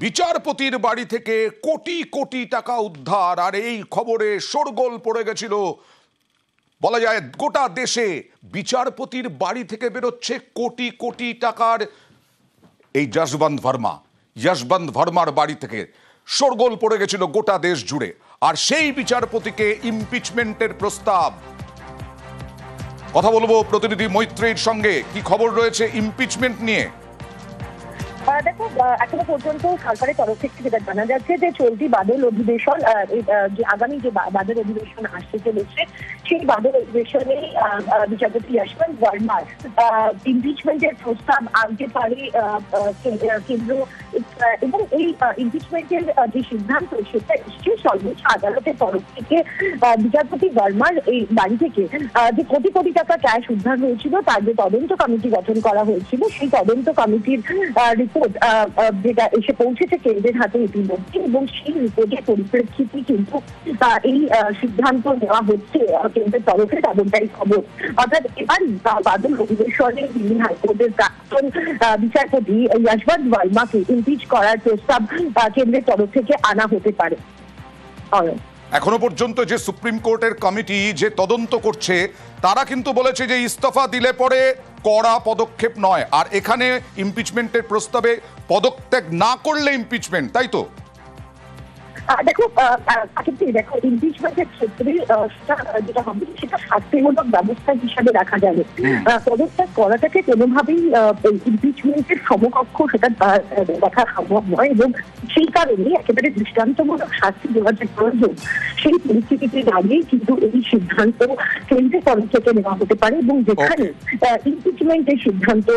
বিচারপতির বাড়ি থেকে কোটি কোটি টাকা উদ্ধার। আর এই খবরে শোরগোল পড়ে গেছিল, বলা যায় গোটা দেশে। বিচারপতির বাড়ি থেকে বেরোচ্ছে কোটি কোটি টাকার এই যশবন্ত ভার্মার বাড়ি থেকে শোরগোল পড়ে গেছিল গোটা দেশ জুড়ে। আর সেই বিচারপতিকে ইমপিচমেন্টের প্রস্তাব। কথা বলবো প্রতিনিধি মৈত্রীর সঙ্গে। কি খবর রয়েছে ইমপিচমেন্ট নিয়ে? দেখো, এখনো পর্যন্ত সরকারের তরফ থেকে যেটা জানা যাচ্ছে যে চলতি বাদল অধিবেশন, যে আগামী যে বাদল অধিবেশন আসতে চলেছে, সেই বাদল অধিবেশনে বিচারপতি যশবন্ত ভার্মার ইমপিচমেন্টের প্রস্তাব আনতে পারে কেন্দ্র। এবং এই ইমপিচমেন্টের যে সিদ্ধান্ত, সেটা এসছে সর্বোচ্চ আদালতের তরফ থেকে। বিচারপতি ভার্মার এই বাড়ি থেকে যে কোটি কোটি টাকা ক্যাশ উদ্ধার হয়েছিল, তার যে তদন্ত কমিটি গঠন করা হয়েছিল, সেই তদন্ত কমিটির রিপোর্ট যেটা এসে পৌঁছেছে কেন্দ্রের হাতে ইতিমধ্যে, এবং সেই রিপোর্টের পরিপ্রেক্ষিতে কিন্তু এই সিদ্ধান্ত নেওয়া হচ্ছে কেন্দ্রের তরফে। তদন্তাই খবর, অর্থাৎ এবার বাদল অধিবেশনে দিল্লি হাইকোর্টের প্রাক্তন বিচারপতি যশবন্ত ভার্মাকে ইমপিচ করার প্রস্তাব কেন্দ্রের তরফ থেকে আনা হতে পারে। এখনো পর্যন্ত যে সুপ্রিম কোর্টের কমিটি যে তদন্ত করছে, তারা কিন্তু বলেছে যে ইস্তফা দিলে পরে কড়া পদক্ষেপ নয়, আর এখানে ইমপিচমেন্টের প্রস্তাবে পদত্যাগ না করলে ইমপিচমেন্ট, তাই তো? দেখো, ইমপিচমেন্টের ক্ষেত্রে যেটা হবে, সেটা শাস্তিমূলক ব্যবস্থা হিসাবে রাখা যাবে। পদত্যাগ করাটাকে কোনোভাবেই ইমপিচমেন্টের সমকক্ষ সেটা দেখা সম্ভব নয়, এবং সেই কারণে একেবারে দৃষ্টান্তমূলক শাস্তি দেওয়ার যে প্রয়োজন, সেই পরিস্থিতিতে দাঁড়িয়ে কিন্তু এই সিদ্ধান্ত কেন্দ্রের তরফ থেকে নেওয়া হতে পারে, এবং যেখানে ইমপিচমেন্টের সিদ্ধান্ত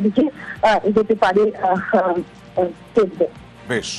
দিকে এগোতে পারে কেন্দ্র। বেশ।